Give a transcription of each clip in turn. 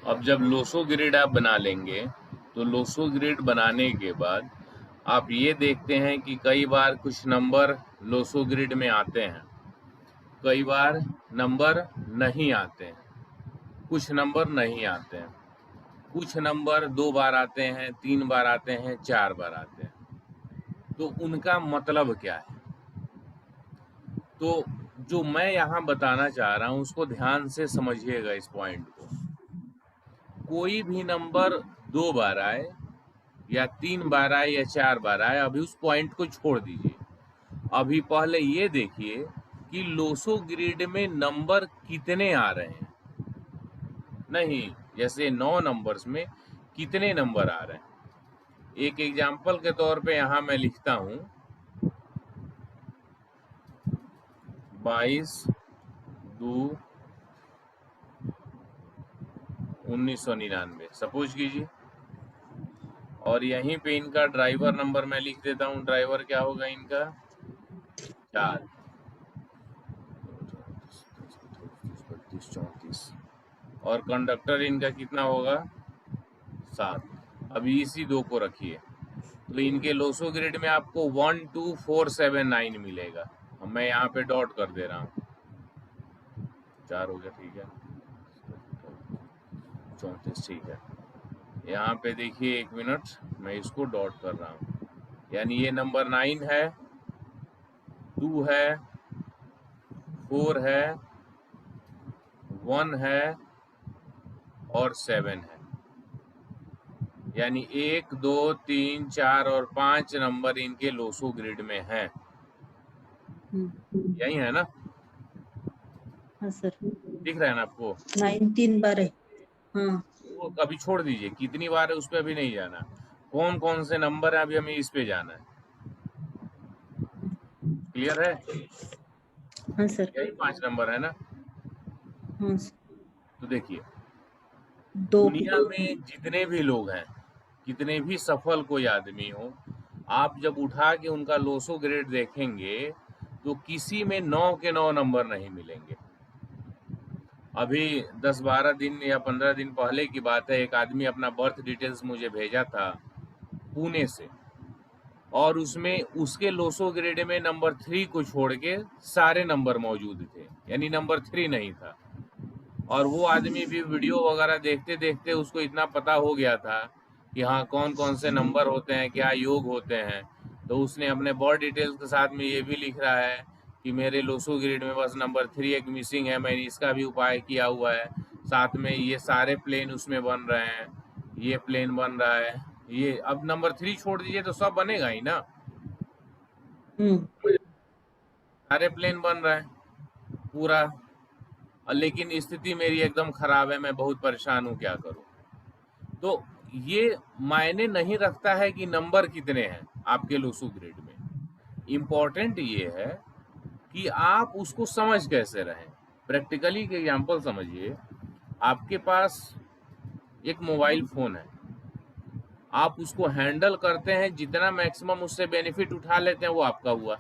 अब जब लोसो ग्रिड आप बना लेंगे तो लोसो ग्रिड बनाने के बाद आप ये देखते हैं कि कई बार कुछ नंबर लोसो ग्रिड में आते हैं, कई बार नंबर नहीं आते हैं, कुछ नंबर नहीं आते हैं, कुछ नंबर 2 बार आते हैं, 3 बार आते हैं, 4 बार आते हैं। तो उनका मतलब क्या है? तो जो मैं यहाँ बताना चाह रहा हूँ उसको ध्यान से समझिएगा इस पॉइंट को। कोई भी नंबर 2 बार आए या 3 बार आए या 4 बार आए, अभी उस पॉइंट को छोड़ दीजिए। अभी पहले ये देखिए कि लोसो ग्रिड में नंबर कितने आ रहे हैं, नहीं जैसे 9 नंबर्स में कितने नंबर आ रहे हैं। एक एग्जाम्पल के तौर पे यहाँ मैं लिखता हूँ 22/2/1999 सपोज कीजिए, और यहीं पे इनका ड्राइवर नंबर मैं लिख देता हूँ। ड्राइवर क्या होगा इनका 4, 32, 34, और कंडक्टर इनका कितना होगा 7। अभी इसी 2 को रखिए तो इनके लोसो ग्रिड में आपको 12479 मिलेगा। अब मैं यहाँ पे डॉट कर दे रहा हूँ, 4 हो गया, ठीक है, 34, ठीक है। यहाँ पे देखिए 1 मिनट, मैं इसको डॉट कर रहा हूँ, यानी ये नंबर 9 है, 2 है, 4 है, 1 है और 7 है। यानी 1, 2, 3, 4 और 5 नंबर इनके लोसो ग्रिड में हैं। यही है ना? हाँ सर, दिख रहा है ना आपको? 9 3 बार है। हाँ वो अभी छोड़ दीजिए, कितनी बार है उस पर अभी नहीं जाना। कौन कौन से नंबर है अभी हमें इस पे जाना है। क्लियर है? हाँ सर। यही 5 नंबर है ना? हाँ तो देखिए, 2 दुनिया में जितने भी लोग हैं, कितने भी सफल कोई आदमी हो, आप जब उठा के उनका लोसो ग्रेड देखेंगे तो किसी में 9 के 9 नंबर नहीं मिलेंगे। अभी 10-12 दिन या 15 दिन पहले की बात है, एक आदमी अपना बर्थ डिटेल्स मुझे भेजा था पुणे से, और उसमें उसके लोसो ग्रेड में नंबर 3 को छोड़ के सारे नंबर मौजूद थे, यानी नंबर 3 नहीं था। और वो आदमी भी वीडियो वगैरह देखते देखते उसको इतना पता हो गया था कि हाँ कौन कौन से नंबर होते हैं, क्या योग होते हैं। तो उसने अपने बर्थ डिटेल्स के साथ में ये भी लिख रहा है कि मेरे लोसो ग्रिड में बस नंबर 3 एक मिसिंग है, मैंने इसका भी उपाय किया हुआ है, साथ में ये सारे प्लेन उसमें बन रहे हैं, ये प्लेन बन रहा है, ये अब नंबर 3 छोड़ दीजिए तो सब बनेगा ही ना, सारे प्लेन बन रहे हैं पूरा। लेकिन स्थिति मेरी एकदम खराब है, मैं बहुत परेशान हूँ, क्या करूँ। तो ये मायने नहीं रखता है कि नंबर कितने हैं आपके लोसो ग्रिड में। इम्पोर्टेंट ये है कि आप उसको समझ कैसे रहें। प्रैक्टिकली के एग्जांपल समझिए, आपके पास एक मोबाइल फोन है, आप उसको हैंडल करते हैं, जितना मैक्सिमम उससे बेनिफिट उठा लेते हैं वो आपका हुआ।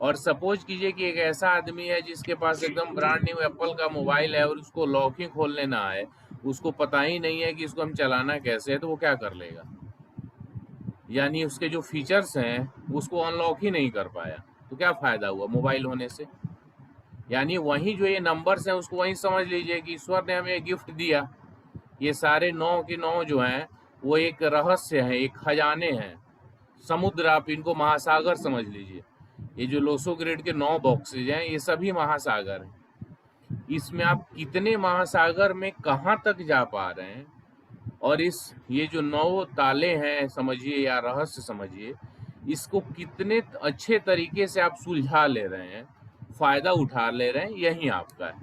और सपोज कीजिए कि एक ऐसा आदमी है जिसके पास एकदम ब्रांड न्यू एप्पल का मोबाइल है और उसको लॉक ही खोलने ना आए, उसको पता ही नहीं है कि इसको हम चलाना कैसे है, तो वो क्या कर लेगा, यानी उसके जो फीचर्स हैं उसको अनलॉक ही नहीं कर पाया, तो क्या फायदा हुआ मोबाइल होने से। यानी वही जो ये नंबर्स हैं उसको वही समझ लीजिए कि ईश्वर ने हमें गिफ्ट दिया। ये सारे 9 के 9 जो हैं वो एक रहस्य है, एक खजाने हैं, समुद्र, आप इनको महासागर समझ लीजिए। ये जो लोसो ग्रिड के 9 बॉक्सेज हैं ये सभी महासागर हैं। इसमें आप कितने महासागर में कहाँ तक जा पा रहे हैं, और इस ये जो 9 ताले हैं समझिए या रहस्य समझिए, इसको कितने अच्छे तरीके से आप सुलझा ले रहे हैं, फायदा उठा ले रहे हैं, यही आपका है।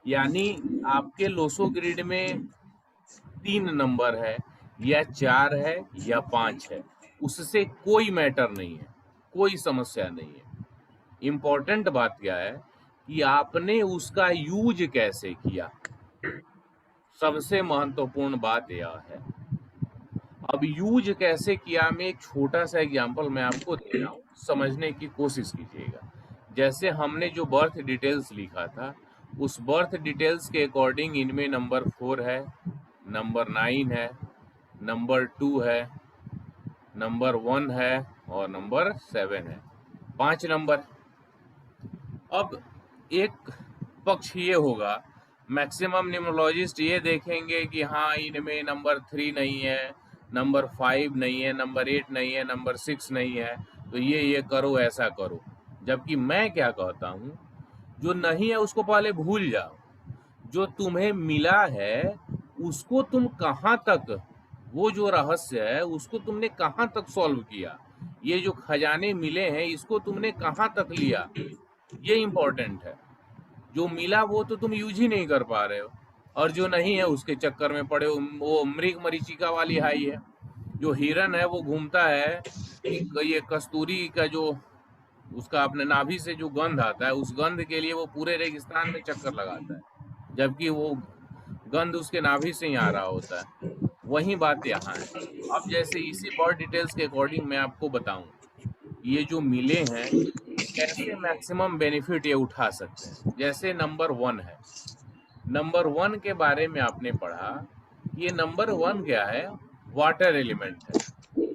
यानी आपके लोसो ग्रिड में 3 नंबर है या 4 है या 5 है, उससे कोई मैटर नहीं है, कोई समस्या नहीं है। इम्पोर्टेंट बात क्या है कि आपने उसका यूज कैसे किया, सबसे महत्वपूर्ण बात यह है। अब यूज कैसे किया, मैं एक छोटा सा एग्जांपल मैं आपको दे रहा हूँ, समझने की कोशिश कीजिएगा। जैसे हमने जो बर्थ डिटेल्स लिखा था उस बर्थ डिटेल्स के अकॉर्डिंग इनमें नंबर 4 है, नंबर 9 है, नंबर 2 है, नंबर 1 है और नंबर 7 है। 5 नंबर। अब एक पक्ष ये होगा, मैक्सिमम न्यूमरोलॉजिस्ट ये देखेंगे कि हाँ इनमें नंबर 3 नहीं है, नंबर 5 नहीं है, नंबर 8 नहीं है, नंबर 6 नहीं है, तो ये करो, ऐसा करो। जबकि मैं क्या कहता हूँ, जो नहीं है उसको पहले भूल जाओ, जो तुम्हें मिला है उसको तुम कहाँ तक, वो जो रहस्य है उसको तुमने कहाँ तक सॉल्व किया, ये जो खजाने मिले हैं इसको तुमने कहाँ तक लिया, ये इम्पोर्टेंट है। जो मिला वो तो तुम यूज ही नहीं कर पा रहे हो, और जो नहीं है उसके चक्कर में पड़े हो। वो मृग मरीचिका वाली हाई है, जो हिरन है वो घूमता है कि ये कस्तूरी का जो उसका अपने नाभि से जो गंध आता है, उस गंध के लिए वो पूरे रेगिस्तान में चक्कर लगाता है, जबकि वो गंध उसके नाभि से ही आ रहा होता है। वही बात यहाँ है। अब जैसे इसी बर्ड डिटेल्स के अकॉर्डिंग मैं आपको बताऊं, ये जो मिले हैं कैसे मैक्सिमम बेनिफिट ये उठा सकते हैं। जैसे नंबर 1 है, नंबर 1 के बारे में आपने पढ़ा, ये नंबर 1 क्या है, वाटर एलिमेंट है।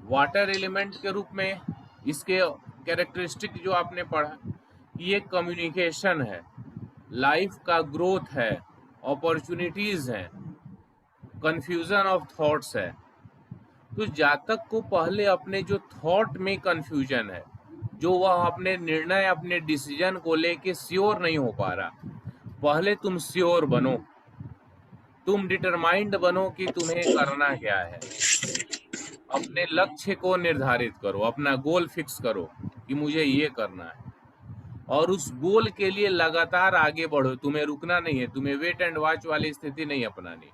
वाटर एलिमेंट के रूप में इसके कैरेक्टरिस्टिक जो आपने पढ़ा, ये कम्युनिकेशन है, लाइफ का ग्रोथ है, अपॉर्चुनिटीज हैं, कंफ्यूजन ऑफ थॉट्स है। तो जातक को पहले अपने जो थॉट में कंफ्यूजन है, जो वह अपने निर्णय, अपने डिसीजन को लेके श्योर नहीं हो पा रहा, पहले तुम श्योर बनो, तुम डिटरमाइंड बनो कि तुम्हें करना क्या है। अपने लक्ष्य को निर्धारित करो, अपना गोल फिक्स करो कि मुझे ये करना है, और उस गोल के लिए लगातार आगे बढ़ो। तुम्हें रुकना नहीं है, तुम्हें वेट एंड वॉच वाली स्थिति नहीं अपनानी,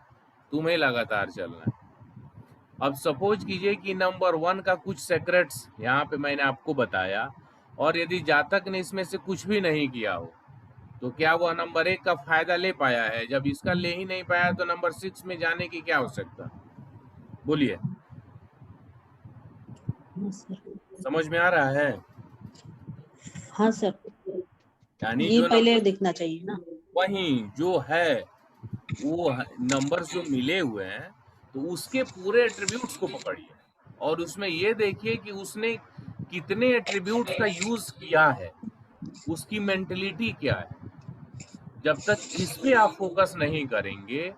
तुम्हें लगातार चलना है। अब सपोज कीजिए कि नंबर 1 का कुछ सीक्रेट्स यहाँ पे मैंने आपको बताया, और यदि जातक ने इसमें से कुछ भी नहीं किया हो, तो क्या वह नंबर 1 का फायदा ले पाया है? जब इसका ले ही नहीं पाया तो नंबर 6 में जाने की क्या आवश्यकता? बोलिए, हाँ सर। समझ में आ रहा है? हाँ सर, यानी ये जो पहले नंबर देखना चाहिए ना। वही जो है, वो नंबर जो मिले हुए हैं, तो उसके पूरे एट्रीब्यूट्स को पकड़िए, और उसमें ये देखिए कि उसने कितने एट्रीब्यूट्स का यूज किया है, उसकी मेंटलिटी क्या है। जब तक इस पे आप फोकस नहीं करेंगे,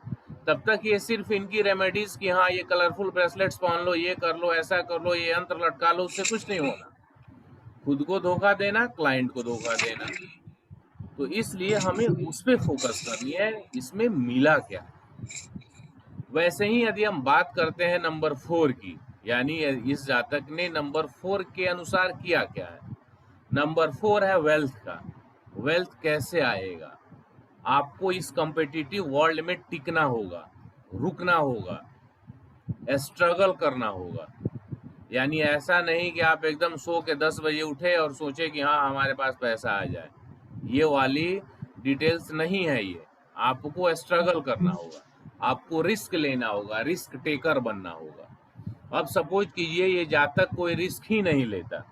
तब तक ये सिर्फ इनकी रेमेडीज कि हाँ ये कलरफुल ब्रेसलेट्स पहन लो, ये कर लो, ऐसा कर लो, ये यंत्र लटका लो, उससे कुछ नहीं होना। खुद को धोखा देना, क्लाइंट को धोखा देना। तो इसलिए हमें उस पे फोकस करनी है, इसमें मिला क्या है। वैसे ही यदि हम बात करते हैं नंबर 4 की, यानी इस जातक ने नंबर 4 के अनुसार किया क्या है। नंबर 4 है वेल्थ का। वेल्थ कैसे आएगा? आपको इस कॉम्पिटिटिव वर्ल्ड में टिकना होगा, रुकना होगा, स्ट्रगल करना होगा। यानी ऐसा नहीं कि आप एकदम सो के 10 बजे उठे और सोचे कि हाँ हमारे पास पैसा आ जाए, ये वाली डिटेल्स नहीं है। ये आपको स्ट्रगल करना होगा, आपको रिस्क लेना होगा, रिस्क टेकर बनना होगा। अब सपोज कीजिए ये जातक कोई रिस्क ही नहीं लेता,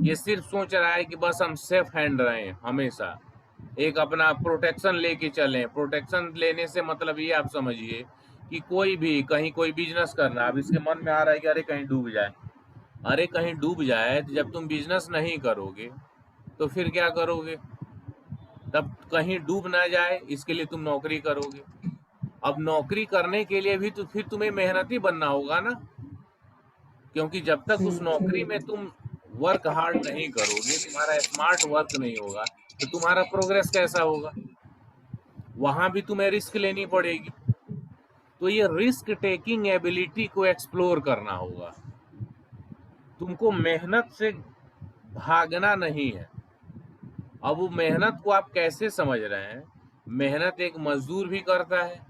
ये सिर्फ सोच रहा है कि बस हम सेफ हैंड रहें, हमेशा एक अपना प्रोटेक्शन लेके चलें। प्रोटेक्शन लेने से मतलब ये आप समझिए कि कोई भी कहीं कोई बिजनेस करना है, अब इसके मन में आ रहा है कि अरे कहीं डूब जाए, अरे कहीं डूब जाए, तो जब तुम बिजनेस नहीं करोगे तो फिर क्या करोगे? तब कहीं डूब ना जाए इसके लिए तुम नौकरी करोगे। अब नौकरी करने के लिए भी तो फिर तुम्हें मेहनती बनना होगा ना, क्योंकि जब तक उस नौकरी में तुम वर्क हार्ड नहीं करोगे, तुम्हारा स्मार्ट वर्क नहीं होगा, तो तुम्हारा प्रोग्रेस कैसा होगा? वहां भी तुम्हें रिस्क लेनी पड़ेगी। तो ये रिस्क टेकिंग एबिलिटी को एक्सप्लोर करना होगा। तुमको मेहनत से भागना नहीं है। अब वो मेहनत को आप कैसे समझ रहे हैं? मेहनत एक मजदूर भी करता है,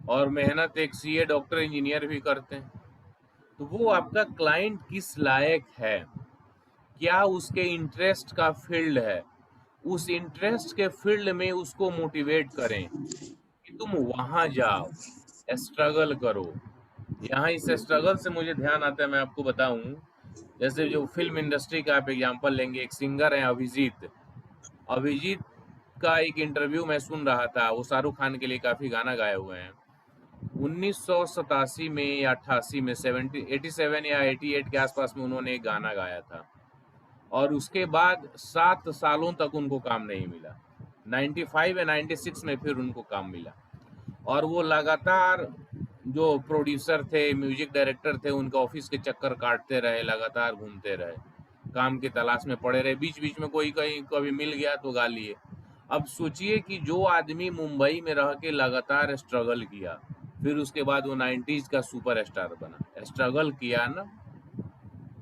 और मेहनत एक सीए, डॉक्टर, इंजीनियर भी करते हैं। तो वो आपका क्लाइंट किस लायक है, क्या उसके इंटरेस्ट का फील्ड है, उस इंटरेस्ट के फील्ड में उसको मोटिवेट करें कि तुम वहां जाओ, स्ट्रगल करो। यहाँ इस स्ट्रगल से मुझे ध्यान आता है, मैं आपको बताऊं, जैसे जो फिल्म इंडस्ट्री का आप एग्जांपल लेंगे, एक सिंगर है अभिजीत। अभिजीत का एक इंटरव्यू मैं सुन रहा था, वो शाहरुख खान के लिए काफी गाना गाए हुए हैं। 1987 में या 88 में 87 या 88 के आसपास में उन्होंने एक गाना गाया था, और उसके बाद 7 सालों तक उनको काम नहीं मिला। 95 या 96 में फिर उनको काम मिला, और वो लगातार जो प्रोड्यूसर थे, म्यूजिक डायरेक्टर थे, उनका ऑफिस के चक्कर काटते रहे, लगातार घूमते रहे, काम की तलाश में पड़े रहे। बीच बीच में कोई कहीं कभी मिल गया तो गा लिए। अब सोचिए कि जो आदमी मुंबई में रह के लगातार स्ट्रगल किया, फिर उसके बाद वो 90s का सुपरस्टार बना, स्ट्रगल किया ना।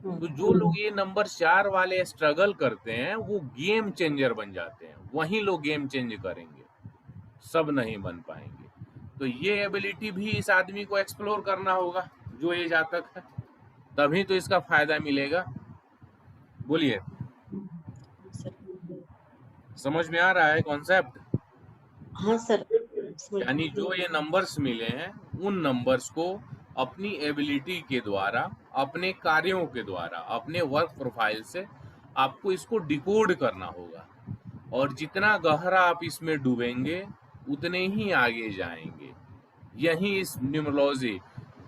तो जो लोग ये नंबर 4 वाले स्ट्रगल करते हैं, वो गेम चेंजर बन जाते हैं। वही लोग गेम चेंज करेंगे, सब नहीं बन पाएंगे। तो ये एबिलिटी भी इस आदमी को एक्सप्लोर करना होगा, जो ये जातक है, तभी तो इसका फायदा मिलेगा। बोलिए, सर। समझ में आ रहा है कॉन्सेप्ट? हाँ सर। यानी जो ये नंबर्स मिले हैं, उन नंबर्स को अपनी एबिलिटी के द्वारा, अपने कार्यों के द्वारा, अपने वर्क प्रोफाइल से आपको इसको डिकोड करना होगा। और जितना गहरा आप इसमें डूबेंगे, उतने ही आगे जाएंगे। यही इस न्यूमरोलॉजी,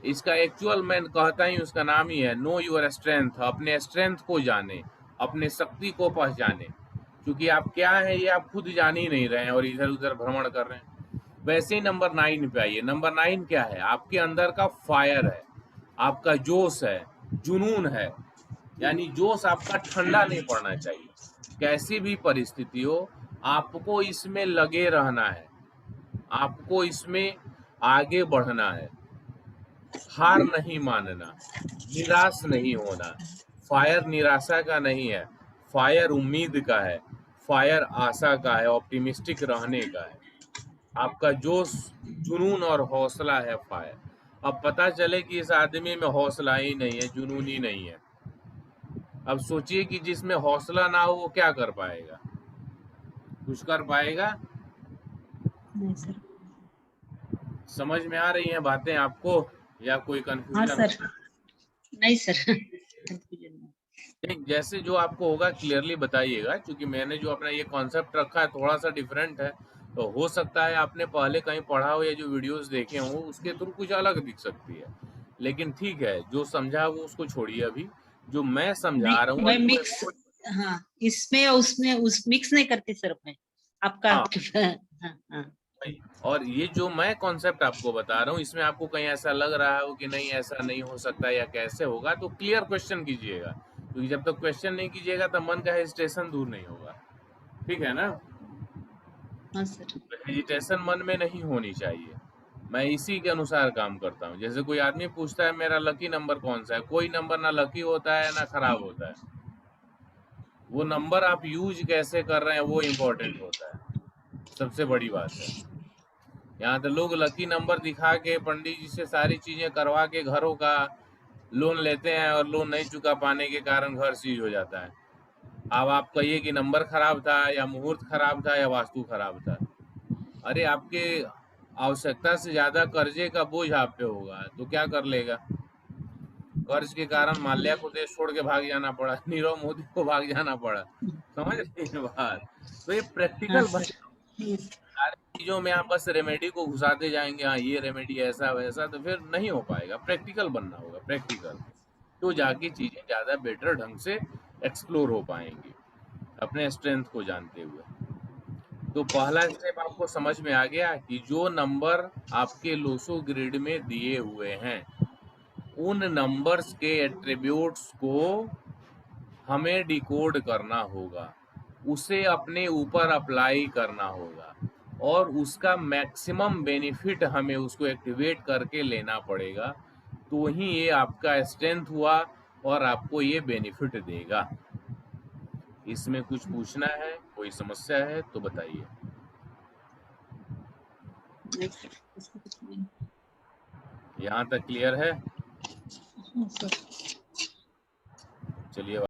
इसका एक्चुअल मैं कहता ही उसका नाम ही है नो योर स्ट्रेंथ। अपने स्ट्रेंथ को जाने, अपने शक्ति को पहचाने, क्योंकि आप क्या है ये आप खुद जान ही नहीं रहे हैं और इधर उधर भ्रमण कर रहे हैं। वैसे ही नंबर 9 पे आइए। नंबर 9 क्या है? आपके अंदर का फायर है, आपका जोश है, जुनून है। यानी जोश आपका ठंडा नहीं पड़ना चाहिए। कैसी भी परिस्थिति हो, आपको इसमें लगे रहना है, आपको इसमें आगे बढ़ना है, हार नहीं मानना, निराश नहीं होना। फायर निराशा का नहीं है, फायर उम्मीद का है, फायर आशा का है, ऑप्टिमिस्टिक रहने का है। आपका जोश, जुनून और हौसला है फायर। अब पता चले कि इस आदमी में हौसला ही नहीं है, जुनून ही नहीं है। अब सोचिए कि जिसमें हौसला ना हो वो क्या कर पाएगा? कुछ कर पाएगा? नहीं सर। समझ में आ रही हैं बातें आपको, या कोई हाँ कंफ्यूजन? सर। नहीं सर, कंफ्यूजन नहीं। ठीक, जैसे जो आपको होगा क्लियरली बताइएगा, क्योंकि मैंने जो अपना ये कॉन्सेप्ट रखा है थोड़ा सा डिफरेंट है। तो हो सकता है आपने पहले कहीं पढ़ा हो या जो वीडियोस देखे हों उसके थ्रू कुछ अलग दिख सकती है। लेकिन ठीक है, जो समझा वो उसको छोड़िए। अभी जो मैं समझा रहा नहीं, हूँ, मैं अभी मिक्स, हाँ, इसमें और उसमें उस मिक्स नहीं करती सर मैं। आपका हाँ, हाँ हाँ। और ये जो मैं कॉन्सेप्ट आपको बता रहा हूँ, इसमें आपको कहीं ऐसा लग रहा हो कि नहीं ऐसा नहीं हो सकता या कैसे होगा, तो क्लियर क्वेश्चन कीजिएगा। क्योंकि जब तक क्वेश्चन नहीं कीजिएगा तब मन का हेजिटेशन दूर नहीं होगा। ठीक है ना? हाँ सर। हेजिटेशन मन में नहीं होनी चाहिए। मैं इसी के अनुसार काम करता हूँ। जैसे कोई आदमी पूछता है मेरा लकी नंबर कौन सा है, कोई नंबर ना लकी होता है ना खराब होता है। वो नंबर आप यूज कैसे कर रहे हैं वो इम्पोर्टेंट होता है, सबसे बड़ी बात है। यहाँ तो लोग लकी नंबर दिखा के पंडित जी से सारी चीजें करवा के घरों का लोन लेते हैं, और लोन नहीं चुका पाने के कारण घर सीज हो जाता है। अब आप कहिए कि नंबर खराब था या मुहूर्त खराब था या वास्तु खराब था। अरे आपके आवश्यकता से ज्यादा कर्जे का बोझ आप पे होगा तो क्या कर लेगा? कर्ज के कारण माल्या को देश छोड़ के भाग जाना पड़ा, नीरव मोदी को भाग जाना पड़ा। समझ रही हैं बात? तो ये हाँ प्रैक्टिकल सर। सारी चीजों में आप बस रेमेडी को घुसाते जाएंगे, हाँ ये रेमेडी ऐसा वैसा, तो फिर नहीं हो पाएगा। प्रैक्टिकल बनना होगा, प्रैक्टिकल। तो जाके चीजें ज्यादा बेटर ढंग से एक्सप्लोर हो पाएंगी, अपने स्ट्रेंथ को जानते हुए। तो पहला स्टेप आपको समझ में आ गया कि जो नंबर आपके लोसो ग्रिड में दिए हुए हैं, उन नंबर्स के एट्रीब्यूट्स को हमें डिकोड करना होगा, उसे अपने ऊपर अप्लाई करना होगा, और उसका मैक्सिमम बेनिफिट हमें उसको एक्टिवेट करके लेना पड़ेगा। तो ही ये आपका स्ट्रेंथ हुआ और आपको ये बेनिफिट देगा। इसमें कुछ पूछना है, कोई समस्या है तो बताइए। नहीं सर, इसमें कुछ नहीं। यहाँ तक क्लियर है? हाँ सर। चलिए।